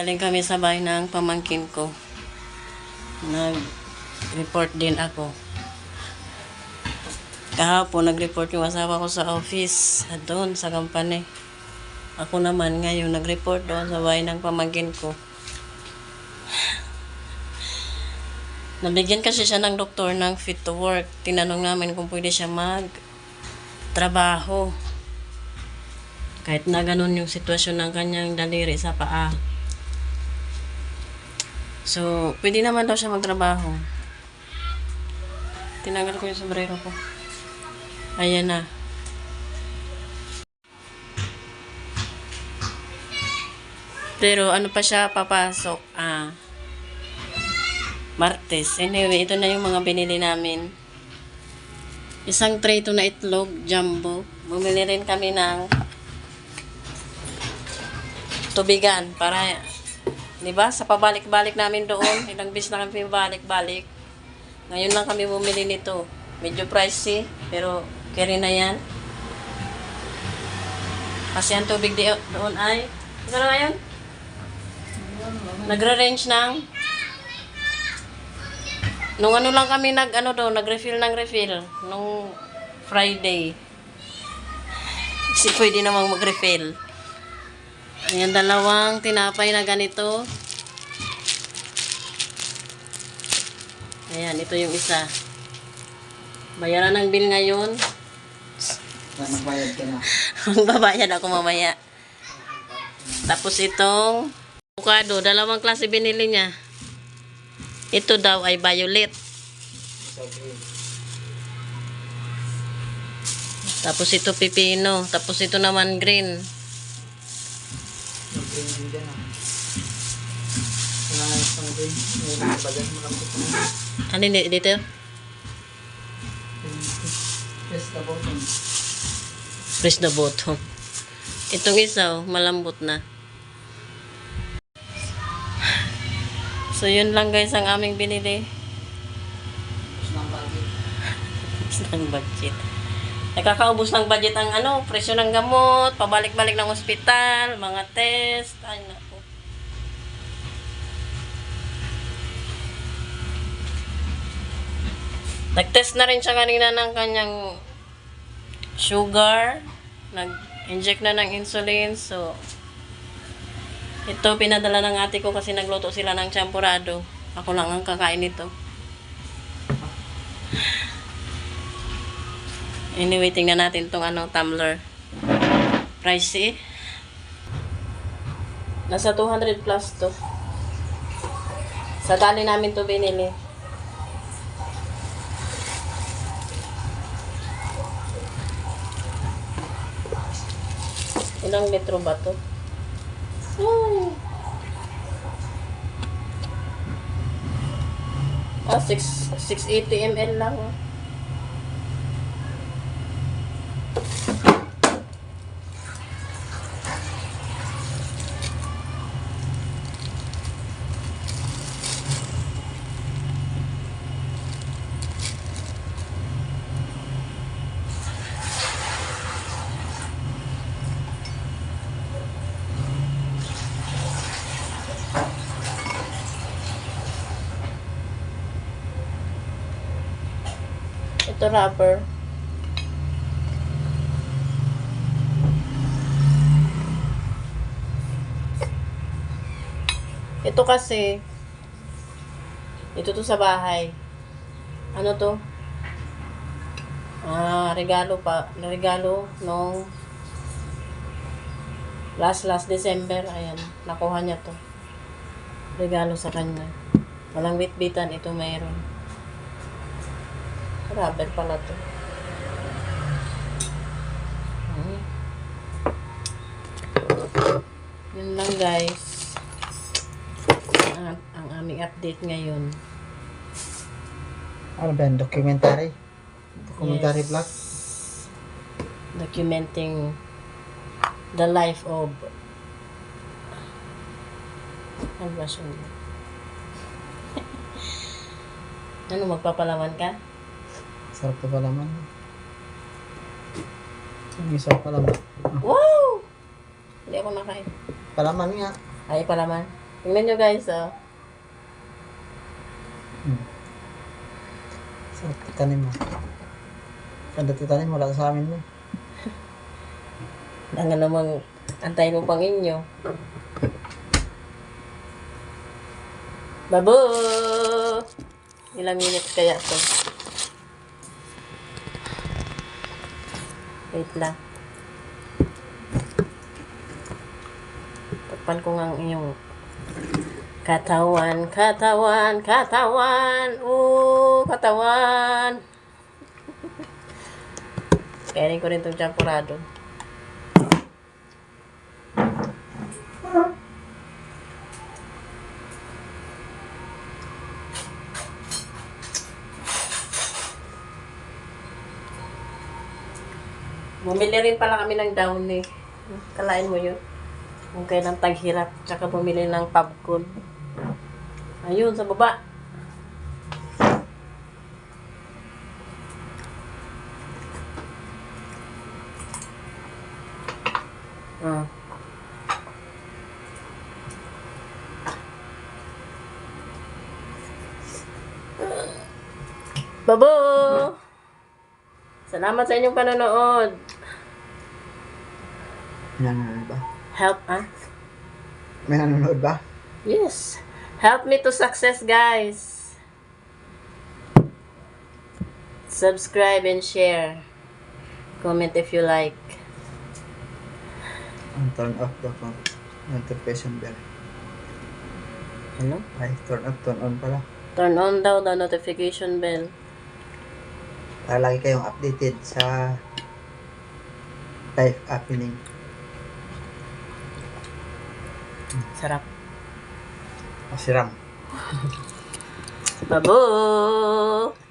Galing kami sa bahay ng pamangkin ko. Nag-report din ako. Kahapon, nag-report yung asawa ko sa office. At doon, sa company. Ako naman ngayon, nag-report doon sa bahay ng pamangkin ko. Nabigyan kasi siya ng doktor ng fit to work. Tinanong namin kung pwede siya mag-trabaho. Kahit na ganun yung sitwasyon ng kanyang daliri sa paa. So, pwede naman daw siya magtrabaho. Tinanggal ko yung sombrero ko. Ayan na. Pero ano pa siya papasok? Martes. Anyway, ito na yung mga binili namin. Isang tray ito na itlog, jumbo. Bumili rin kami ng tubigan para, di ba, sa pabalik-balik namin doon. Ilang bis na kami pabalik-balik. Ngayon lang kami bumili nito. Medyo pricey, pero carry na yan. Kasi ang tubig doon ay, ano na ngayon? Nagra-range ng nung ano lang kami nag-refill ng refill nung Friday. Kasi pwede namang mag-refill. Ayan, dalawang tinapay na ganito. Ayan, ito yung isa. Bayaran ng bill ngayon. Magbayad ka na. Magbabayad ako mamaya. Tapos itong avocado, dalawang klase binili niya. Ito daw ay violet. Tapos ito pipino. Tapos ito naman green. Ano dito? Press the button. Itong isa, malambot na. So, yun lang guys ang aming binili. Ubus ng budget. Nakakaubos ng budget ang presyo ng gamot, pabalik-balik ng ospital, mga test. Ay, naku. Nag-test na rin siya kanina ng kanyang sugar. Nag-inject na ng insulin. So, ito pinadala ng ate ko kasi nagluto sila ng champurado. Ako lang ang kakain nito. Anyway, tingnan natin itong tumbler. Pricey. Nasa 200 plus to. Sa dali namin to binili. Ilang litro ba to? 680 ml lang. Ito rubber. Ito kasi ito to sa bahay. Ano to? Regalo nung last December. Ayan, nakuha niya to. Regalo sa kanya. Walang bitbitan, ito mayroon. Rubber pala to. Yun lang guys. Ang aming update ngayon. Ano ba yan? Documentary? Documentary Yes. vlog? Documenting the life of ano ba siya? Ano, magpapalaman ka? Sarap na palaman. Ang isa palaman. Wow! Hindi ako nakain. Palaman nga. Ay, palaman. Tingnan nyo guys, oh. Sarap itanim mo. Ganda titanim mo, wala sa amin mo. Ang namang antayin mo pang inyo. Babo! Ilang minutes kaya to? Wait lang. Takpan ko nga ang inyong katawan, katawan, katawan. Katawan. Kainin ko rin itong champurado. Bumili rin pala kami ng downy. Kalain mo yun. Kung kailang taghirap. Tsaka bumili ng popcorn. Ayun, sa baba. Ah. Babo! Salamat sa inyong panonood. May nanonood ba? Help, May nanonood ba? Yes. Help me to success, guys. Subscribe and share. Comment if you like. And turn off the notification bell. Ano? Ay, turn off, turn on pala. Turn on daw the notification bell. Para lagi kayong updated sa live happening. Sarap. Masiram. Babo!